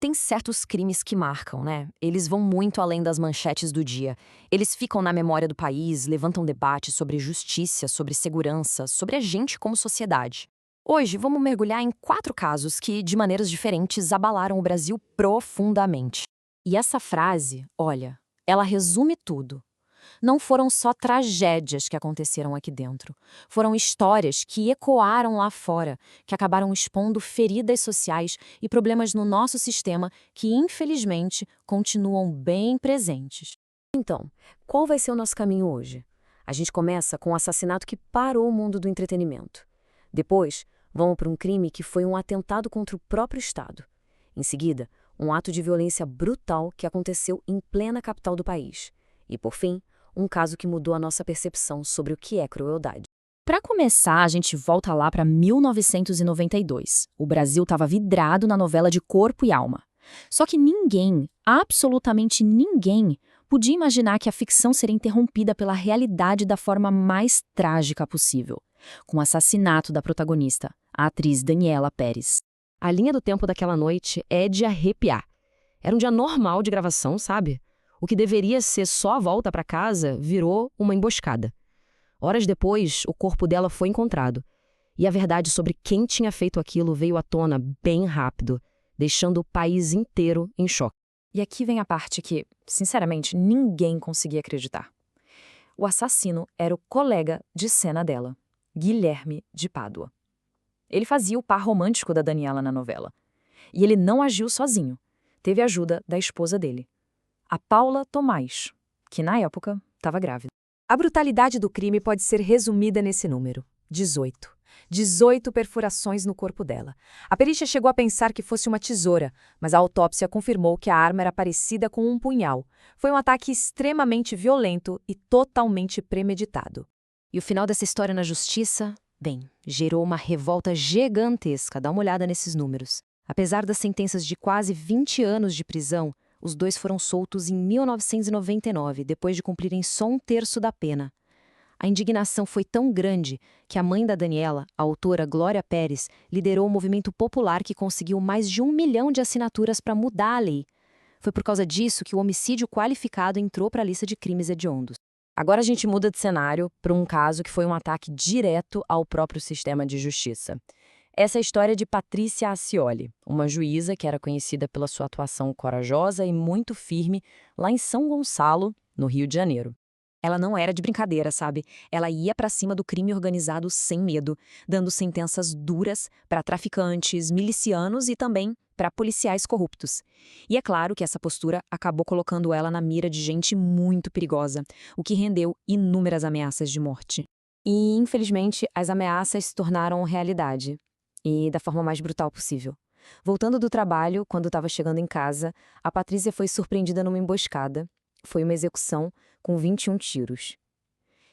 Tem certos crimes que marcam, né? Eles vão muito além das manchetes do dia. Eles ficam na memória do país, levantam debates sobre justiça, sobre segurança, sobre a gente como sociedade. Hoje, vamos mergulhar em 4 casos que, de maneiras diferentes, abalaram o Brasil profundamente. E essa frase, olha, ela resume tudo. Não foram só tragédias que aconteceram aqui dentro. Foram histórias que ecoaram lá fora, que acabaram expondo feridas sociais e problemas no nosso sistema que, infelizmente, continuam bem presentes. Então, qual vai ser o nosso caminho hoje? A gente começa com um assassinato que parou o mundo do entretenimento. Depois, vamos para um crime que foi um atentado contra o próprio Estado. Em seguida, um ato de violência brutal que aconteceu em plena capital do país. E, por fim, um caso que mudou a nossa percepção sobre o que é crueldade. Para começar, a gente volta lá para 1992. O Brasil estava vidrado na novela de Corpo e Alma. Só que ninguém, absolutamente ninguém, podia imaginar que a ficção seria interrompida pela realidade da forma mais trágica possível, com o assassinato da protagonista, a atriz Daniela Pérez. A linha do tempo daquela noite é de arrepiar. Era um dia normal de gravação, sabe? O que deveria ser só a volta para casa virou uma emboscada. Horas depois, o corpo dela foi encontrado. E a verdade sobre quem tinha feito aquilo veio à tona bem rápido, deixando o país inteiro em choque. E aqui vem a parte que, sinceramente, ninguém conseguia acreditar. O assassino era o colega de cena dela, Guilherme de Pádua. Ele fazia o par romântico da Daniela na novela. E ele não agiu sozinho. Teve a ajuda da esposa dele, a Paula Tomás, que na época estava grávida. A brutalidade do crime pode ser resumida nesse número: 18. 18 perfurações no corpo dela. A perícia chegou a pensar que fosse uma tesoura, mas a autópsia confirmou que a arma era parecida com um punhal. Foi um ataque extremamente violento e totalmente premeditado. E o final dessa história na justiça? Bem, gerou uma revolta gigantesca. Dá uma olhada nesses números. Apesar das sentenças de quase 20 anos de prisão, os dois foram soltos em 1999, depois de cumprirem só um terço da pena. A indignação foi tão grande que a mãe da Daniela, a autora Glória Pérez, liderou um movimento popular que conseguiu mais de 1 milhão de assinaturas para mudar a lei. Foi por causa disso que o homicídio qualificado entrou para a lista de crimes hediondos. Agora a gente muda de cenário para um caso que foi um ataque direto ao próprio sistema de justiça. Essa é a história de Patrícia Acioli, uma juíza que era conhecida pela sua atuação corajosa e muito firme lá em São Gonçalo, no Rio de Janeiro. Ela não era de brincadeira, sabe? Ela ia para cima do crime organizado sem medo, dando sentenças duras para traficantes, milicianos e também para policiais corruptos. E é claro que essa postura acabou colocando ela na mira de gente muito perigosa, o que rendeu inúmeras ameaças de morte. E, infelizmente, as ameaças se tornaram realidade. E da forma mais brutal possível. Voltando do trabalho, quando estava chegando em casa, a Patrícia foi surpreendida numa emboscada. Foi uma execução com 21 tiros.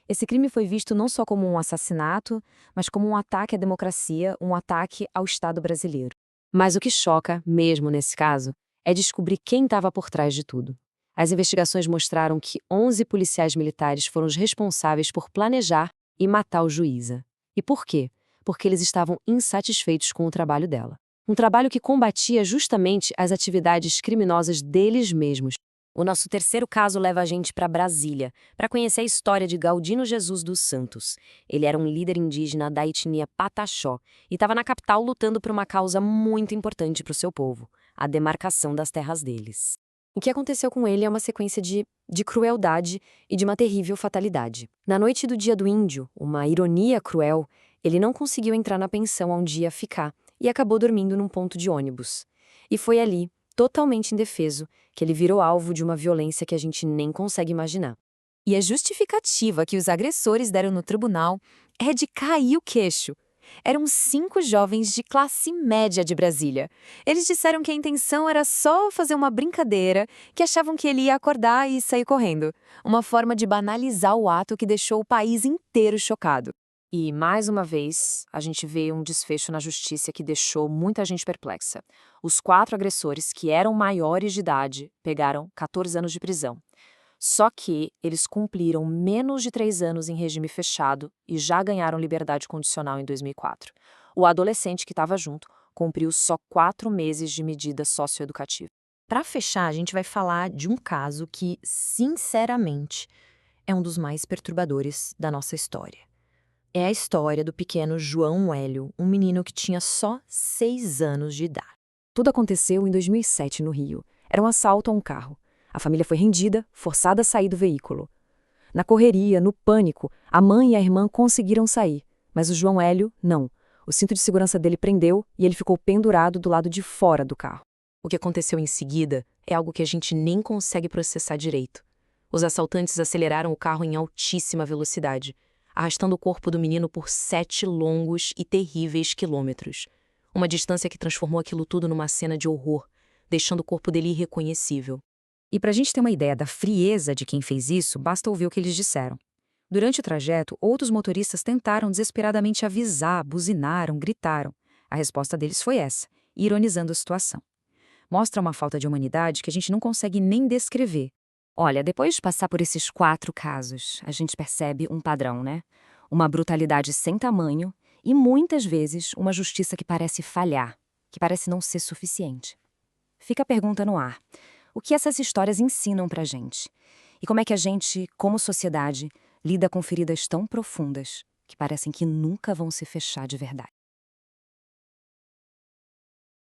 Esse crime foi visto não só como um assassinato, mas como um ataque à democracia, um ataque ao Estado brasileiro. Mas o que choca, mesmo nesse caso, é descobrir quem estava por trás de tudo. As investigações mostraram que 11 policiais militares foram os responsáveis por planejar e matar o juíza. E por quê? Porque eles estavam insatisfeitos com o trabalho dela. Um trabalho que combatia justamente as atividades criminosas deles mesmos. O nosso terceiro caso leva a gente para Brasília, para conhecer a história de Galdino Jesus dos Santos. Ele era um líder indígena da etnia Pataxó e estava na capital lutando por uma causa muito importante para o seu povo, a demarcação das terras deles. O que aconteceu com ele é uma sequência de crueldade e de uma terrível fatalidade. Na noite do Dia do Índio, uma ironia cruel, ele não conseguiu entrar na pensão onde ia ficar e acabou dormindo num ponto de ônibus. E foi ali, totalmente indefeso, que ele virou alvo de uma violência que a gente nem consegue imaginar. E a justificativa que os agressores deram no tribunal é de cair o queixo. Eram 5 jovens de classe média de Brasília. Eles disseram que a intenção era só fazer uma brincadeira, que achavam que ele ia acordar e sair correndo. Uma forma de banalizar o ato que deixou o país inteiro chocado. E, mais uma vez, a gente vê um desfecho na justiça que deixou muita gente perplexa. Os 4 agressores, que eram maiores de idade, pegaram 14 anos de prisão. Só que eles cumpriram menos de 3 anos em regime fechado e já ganharam liberdade condicional em 2004. O adolescente que estava junto cumpriu só 4 meses de medida socioeducativa. Para fechar, a gente vai falar de um caso que, sinceramente, é um dos mais perturbadores da nossa história. É a história do pequeno João Hélio, um menino que tinha só 6 anos de idade. Tudo aconteceu em 2007, no Rio. Era um assalto a um carro. A família foi rendida, forçada a sair do veículo. Na correria, no pânico, a mãe e a irmã conseguiram sair, mas o João Hélio, não. O cinto de segurança dele prendeu e ele ficou pendurado do lado de fora do carro. O que aconteceu em seguida é algo que a gente nem consegue processar direito. Os assaltantes aceleraram o carro em altíssima velocidade, arrastando o corpo do menino por 7 longos e terríveis quilômetros. Uma distância que transformou aquilo tudo numa cena de horror, deixando o corpo dele irreconhecível. E para a gente ter uma ideia da frieza de quem fez isso, basta ouvir o que eles disseram. Durante o trajeto, outros motoristas tentaram desesperadamente avisar, buzinaram, gritaram. A resposta deles foi essa, ironizando a situação. Mostra uma falta de humanidade que a gente não consegue nem descrever. Olha, depois de passar por esses 4 casos, a gente percebe um padrão, né? Uma brutalidade sem tamanho e, muitas vezes, uma justiça que parece falhar, que parece não ser suficiente. Fica a pergunta no ar. O que essas histórias ensinam pra gente? E como é que a gente, como sociedade, lida com feridas tão profundas que parecem que nunca vão se fechar de verdade?